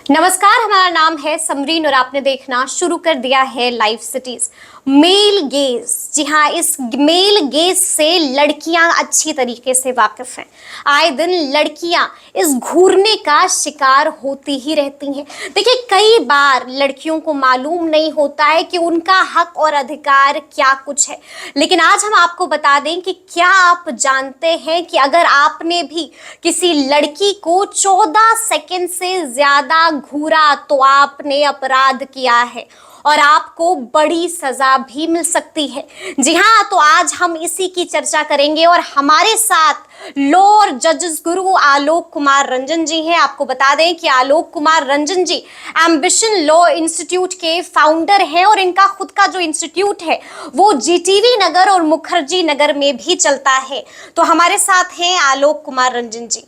नमस्कार, हमारा नाम है समरीन और आपने देखना शुरू कर दिया है लाइव सिटीज। मेल गेज, जी हाँ, इस मेल गेज से लड़कियां अच्छी तरीके से वाकिफ हैं। आए दिन लड़कियां इस घूरने का शिकार होती ही रहती हैं। देखिए, कई बार लड़कियों को मालूम नहीं होता है कि उनका हक और अधिकार क्या कुछ है। लेकिन आज हम आपको बता दें कि क्या आप जानते हैं कि अगर आपने भी किसी लड़की को 14 सेकंड से ज्यादा घूरा तो आपने अपराध किया है और आपको बड़ी सजा भी मिल सकती है। जी हाँ, तो आज हम इसी की चर्चा करेंगे और हमारे साथ लॉ जजेस गुरु आलोक कुमार रंजन जी हैं। आपको बता दें कि आलोक कुमार रंजन जी एम्बिशन लॉ इंस्टीट्यूट के फाउंडर हैं और इनका खुद का जो इंस्टीट्यूट है वो जीटीवी नगर और मुखर्जी नगर में भी चलता है। तो हमारे साथ हैं आलोक कुमार रंजन जी।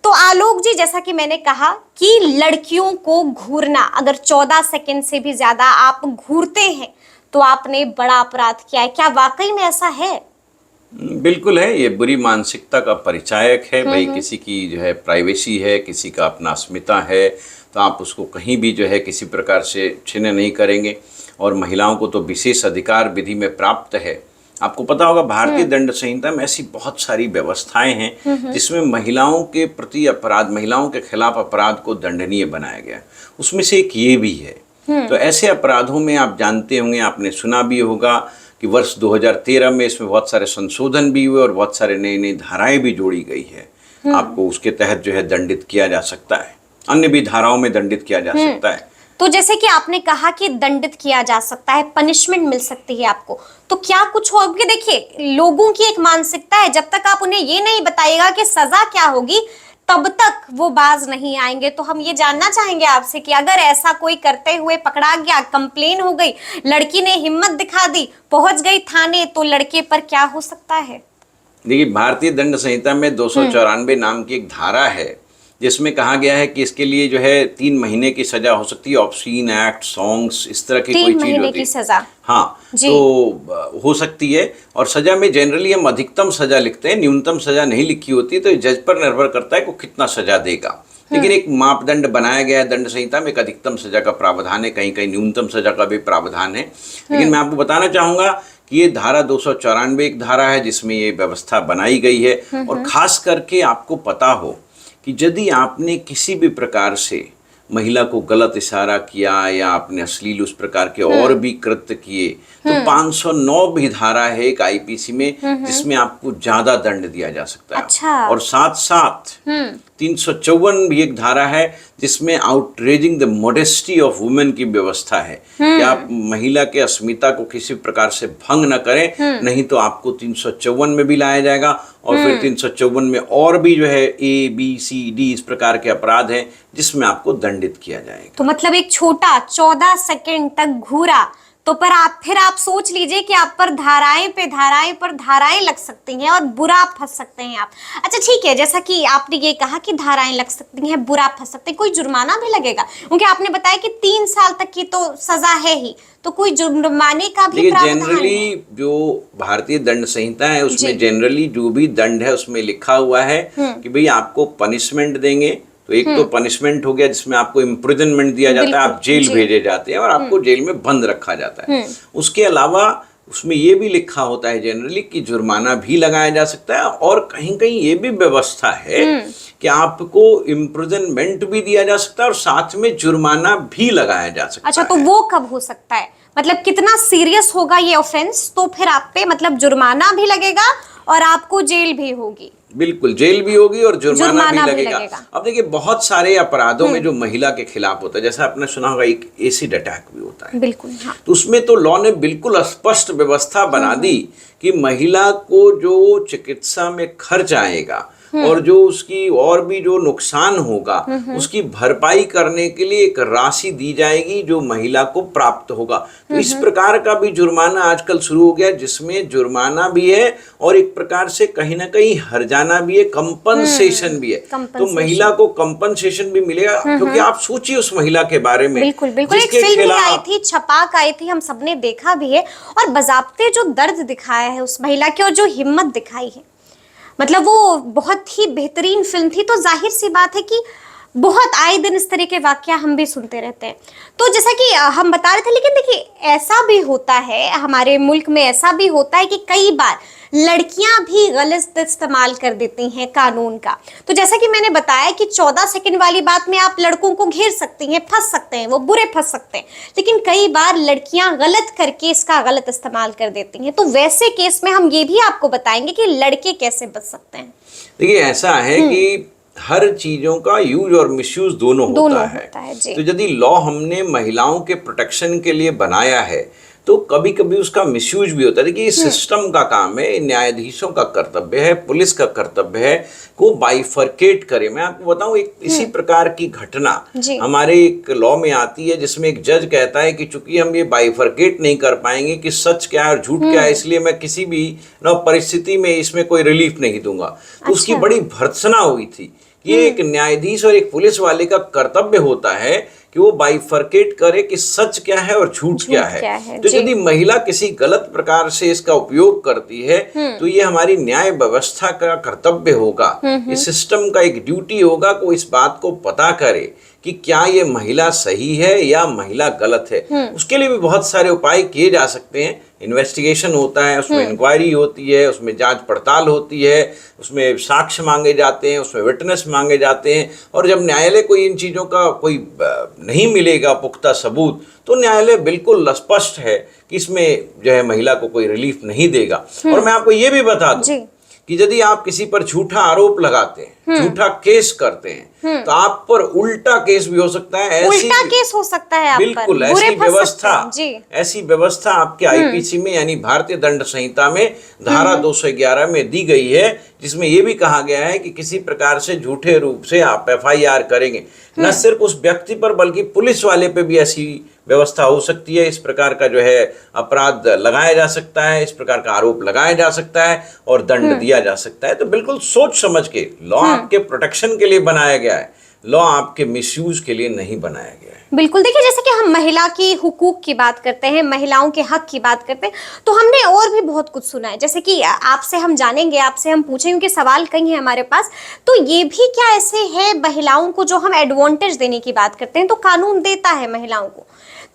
तो आलोक जी, जैसा कि मैंने कहा कि लड़कियों को घूरना, अगर 14 सेकंड से भी ज्यादा आप घूरते हैं तो आपने बड़ा अपराध किया है। क्या वाकई में ऐसा है? बिल्कुल है। ये बुरी मानसिकता का परिचायक है। भाई, किसी की जो है प्राइवेसी है, किसी का अपना अस्मिता है, तो आप उसको कहीं भी जो है किसी प्रकार से छीने नहीं करेंगे। और महिलाओं को तो विशेष अधिकार विधि में प्राप्त है। आपको पता होगा, भारतीय दंड संहिता में ऐसी बहुत सारी व्यवस्थाएं हैं जिसमें महिलाओं के प्रति अपराध, महिलाओं के खिलाफ अपराध को दंडनीय बनाया गया। उसमें से एक ये भी है। तो ऐसे अपराधों में आप जानते होंगे, आपने सुना भी होगा कि वर्ष 2013 में इसमें बहुत सारे संशोधन भी हुए और बहुत सारे नई नई धाराएं भी जोड़ी गई है। आपको उसके तहत जो है दंडित किया जा सकता है, अन्य भी धाराओं में दंडित किया जा सकता है। तो जैसे कि आपने कहा कि दंडित किया जा सकता है, पनिशमेंट मिल सकती है आपको, तो क्या कुछ हो? क्योंकि देखिए, लोगों की एक मानसिकता है, जब तक आप उन्हें ये नहीं बताइएगा कि सजा क्या होगी तब तक वो बाज नहीं आएंगे। तो हम ये जानना चाहेंगे आपसे कि अगर ऐसा कोई करते हुए पकड़ा गया, कंप्लेन हो गई, लड़की ने हिम्मत दिखा दी, पहुंच गई थाने, तो लड़के पर क्या हो सकता है? देखिए, भारतीय दंड संहिता में 294 नाम की एक धारा है जिसमें कहा गया है कि इसके लिए जो है 3 महीने की सजा हो सकती है। ऑब्सीन एक्ट, सॉन्ग्स, इस तरह की कोई चीज होती है, सजा। हाँ, तो हो सकती है। और सजा में जनरली हम अधिकतम सजा लिखते हैं, न्यूनतम सजा नहीं लिखी होती। तो जज पर निर्भर करता है को कितना सजा देगा। लेकिन एक मापदंड बनाया गया है दंड संहिता में, एक अधिकतम सजा का प्रावधान है, कहीं कहीं न्यूनतम सजा का भी प्रावधान है। लेकिन मैं आपको बताना चाहूंगा कि ये धारा 294 एक धारा है जिसमें ये व्यवस्था बनाई गई है। और खास करके आपको पता हो कि यदि आपने किसी भी प्रकार से महिला को गलत इशारा किया या आपने अश्लील उस प्रकार के और भी कृत्य किए, तो 509 भी धारा है एक आईपीसी में जिसमें आपको ज्यादा दंड दिया जा सकता है। अच्छा। और साथ साथ 354 भी एक धारा है जिसमें outraging the modesty of women की व्यवस्था है कि आप महिला के अस्मिता को किसी प्रकार से भंग न करें, नहीं तो आपको 354 में भी लाया जाएगा। और फिर 354 में और भी जो है ABCD इस प्रकार के अपराध हैं जिसमें आपको दंडित किया जाएगा। तो मतलब एक छोटा 14 सेकंड तक घूरा तो फिर आप सोच लीजिए कि आप पर धाराएं पे धाराएं पर धाराएं लग सकती हैं और बुरा फंस सकते हैं आप। अच्छा, ठीक है, जैसा कि आपने ये कहा कि धाराएं लग सकती हैं, बुरा फंस सकते हैं, कोई जुर्माना भी लगेगा? क्योंकि आपने बताया कि 3 साल तक की तो सजा है ही, तो कोई जुर्माने का भी प्रावधान है? जनरली जो भारतीय दंड संहिता है उसमें जनरली जो भी दंड है उसमें लिखा हुआ है कि भाई आपको पनिशमेंट देंगे। तो एक तो पनिशमेंट हो गया जिसमें आपको इम्प्रिजनमेंट दिया जाता है, आप जेल भेजे जाते हैं और आपको जेल में बंद रखा जाता है। उसके अलावा उसमें ये भी लिखा होता है जनरली कि जुर्माना भी लगाया जा सकता है। और कहीं कहीं ये भी व्यवस्था है कि आपको इम्प्रिजनमेंट भी दिया जा सकता है और साथ में जुर्माना भी लगाया जा सकता है। अच्छा, तो वो कब हो सकता है? मतलब कितना सीरियस होगा ये ऑफेंस, तो फिर आप पे मतलब जुर्माना भी लगेगा और आपको जेल भी होगी? बिल्कुल, जेल भी होगी और जुर्माना भी लगेगा। अब देखिए, बहुत सारे अपराधों में जो महिला के खिलाफ होता है, जैसा आपने सुना होगा एक एसिड अटैक भी होता है। बिल्कुल, हाँ। तो उसमें तो लॉ ने बिल्कुल स्पष्ट व्यवस्था बना दी कि महिला को जो चिकित्सा में खर्च आएगा और जो उसकी और भी जो नुकसान होगा उसकी भरपाई करने के लिए एक राशि दी जाएगी जो महिला को प्राप्त होगा। तो इस प्रकार का भी जुर्माना आजकल शुरू हो गया जिसमें जुर्माना भी है और एक प्रकार से कहीं ना कहीं हर्जाना भी है, कंपनसेशन भी है। तो महिला को कंपनसेशन भी मिलेगा क्योंकि आप सोचिए उस महिला के बारे में। बिल्कुल बिल्कुल, एक फिल्म आई थी, छपाक आई थी, हम सबने देखा भी है। और बजाबते जो दर्द दिखाया है उस महिला की और जो हिम्मत दिखाई है, मतलब वो बहुत ही बेहतरीन फिल्म थी। तो जाहिर सी बात है कि बहुत आए दिन इस तरह के वाकया हम भी सुनते रहते हैं। तो जैसा कि हम बता रहे थे, लेकिन देखिए ऐसा भी होता है हमारे मुल्क में, ऐसा भी होता है कि कई बार लड़कियां भी गलत इस्तेमाल कर देती हैं कानून का। तो जैसा कि मैंने बताया कि 14 सेकंड वाली बात में आप लड़कों को घेर सकती हैं, फंस सकते हैं, वो बुरे फंस सकते हैं, लेकिन कई बार लड़कियां गलत करके इसका गलत इस्तेमाल कर देती हैं। तो वैसे केस में हम ये भी आपको बताएंगे कि लड़के कैसे बच सकते हैं। देखिए ऐसा है कि हर चीजों का यूज और मिसयूज दोनों होता है जी। तो यदि लॉ हमने महिलाओं के प्रोटेक्शन के लिए बनाया है तो कभी कभी उसका मिसयूज भी होता है। देखिए सिस्टम का काम है, न्यायाधीशों का कर्तव्य है, पुलिस का कर्तव्य है को बाइफरकेट करे। मैं आपको बताऊं, एक इसी प्रकार की घटना हमारे एक लॉ में आती है जिसमें एक जज कहता है कि चूंकि हम ये बाइफरकेट नहीं कर पाएंगे कि सच क्या है और झूठ क्या है, इसलिए मैं किसी भी परिस्थिति में इसमें कोई रिलीफ नहीं दूंगा। तो उसकी बड़ी भर्त्सना हुई थी कि एक न्यायाधीश और एक पुलिस वाले का कर्तव्य होता है कि वो बाइफरकेट करे कि सच क्या है और झूठ क्या है। तो यदि महिला किसी गलत प्रकार से इसका उपयोग करती है तो ये हमारी न्याय व्यवस्था का कर्तव्य होगा, इस सिस्टम का एक ड्यूटी होगा को इस बात को पता करे कि क्या ये महिला सही है या महिला गलत है। उसके लिए भी बहुत सारे उपाय किए जा सकते हैं। इन्वेस्टिगेशन होता है, उसमें इंक्वायरी होती है, उसमें जांच पड़ताल होती है, उसमें साक्ष्य मांगे जाते हैं, उसमें विटनेस मांगे जाते हैं। और जब न्यायालय को इन चीज़ों का कोई नहीं मिलेगा पुख्ता सबूत तो न्यायालय बिल्कुल स्पष्ट है कि इसमें जो है महिला को कोई रिलीफ नहीं देगा। और मैं आपको ये भी बता दूं कि यदि आप किसी पर झूठा आरोप लगाते हैं, झूठा केस करते हैं, तो आप पर उल्टा केस भी हो सकता है। उल्टा केस हो सकता है आप बिल्कुल पर, ऐसी व्यवस्था आपके आईपीसी में यानी भारतीय दंड संहिता में धारा 211 में दी गई है, जिसमें यह भी कहा गया है कि किसी प्रकार से झूठे रूप से आप FIR करेंगे, न सिर्फ उस व्यक्ति पर बल्कि पुलिस वाले पे भी ऐसी व्यवस्था हो सकती है। इस प्रकार का जो है अपराध लगाया जा सकता है, इस प्रकार का आरोप लगाया जा सकता है और दंड दिया जा सकता है। तो बिल्कुल सोच समझ के लॉ आपके प्रोटेक्शन के लिए बनाया गया है, लॉ आपके मिसयूज के लिए नहीं बनाया गया है। बिल्कुल। देखिए जैसे कि हम महिला की हुकूक की बात करते हैं, महिलाओं के हक की बात करते हैं, तो हमने और भी बहुत कुछ सुना है। जैसे कि आपसे हम जानेंगे, आपसे हम पूछेंगे, क्योंकि सवाल कई हैं हमारे पास। तो ये भी क्या ऐसे है महिलाओं को जो हम एडवांटेज देने की बात करते हैं तो कानून देता है महिलाओं को,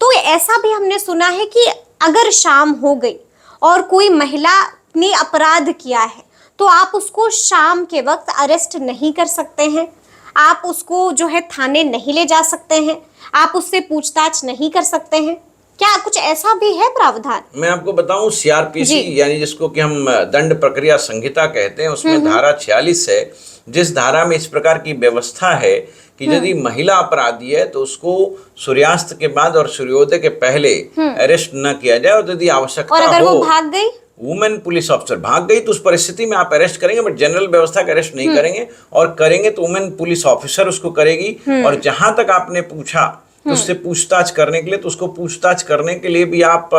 तो ऐसा भी हमने सुना है कि अगर शाम हो गई और कोई महिला ने अपराध किया है तो आप उसको शाम के वक्त अरेस्ट नहीं कर सकते हैं, आप उसको जो है थाने नहीं ले जा सकते हैं, आप उससे पूछताछ नहीं कर सकते हैं। क्या कुछ ऐसा भी है प्रावधान? मैं आपको बताऊं, CRPC यानी जिसको कि हम दंड प्रक्रिया संहिता कहते हैं, उसमें धारा 46 है, जिस धारा में इस प्रकार की व्यवस्था है कि यदि महिला अपराधी है तो उसको सूर्यास्त के बाद और सूर्योदय के पहले अरेस्ट न किया जाए, और यदि आवश्यकता और अगर हो, वो भाग गई, वुमेन पुलिस ऑफिसर भाग गई, तो उस परिस्थिति में आप अरेस्ट करेंगे, बट जनरल व्यवस्था का अरेस्ट नहीं करेंगे, और करेंगे तो वुमेन पुलिस ऑफिसर उसको करेगी। और जहां तक आपने पूछा तो उससे पूछताछ करने के लिए, तो उसको पूछताछ करने के लिए भी आप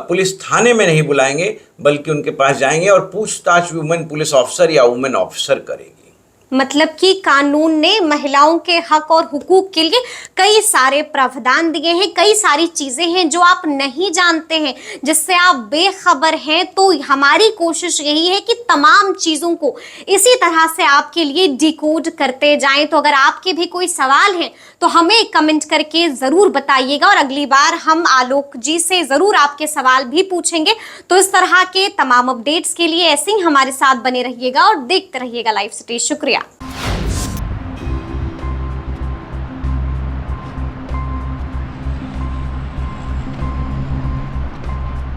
पुलिस थाने में नहीं बुलाएंगे बल्कि उनके पास जाएंगे और पूछताछ वुमेन पुलिस ऑफिसर या वुमेन ऑफिसर करेगी। मतलब कि कानून ने महिलाओं के हक और हुकूक के लिए कई सारे प्रावधान दिए हैं, कई सारी चीजें हैं जो आप नहीं जानते हैं, जिससे आप बेखबर हैं। तो हमारी कोशिश यही है कि तमाम चीजों को इसी तरह से आपके लिए डिकोड करते जाएं। तो अगर आपके भी कोई सवाल हैं तो हमें कमेंट करके जरूर बताइएगा, और अगली बार हम आलोक जी से जरूर आपके सवाल भी पूछेंगे। तो इस तरह के तमाम अपडेट्स के लिए ऐसे ही हमारे साथ बने रहिएगा और देखते रहिएगा लाइव सिटी। शुक्रिया।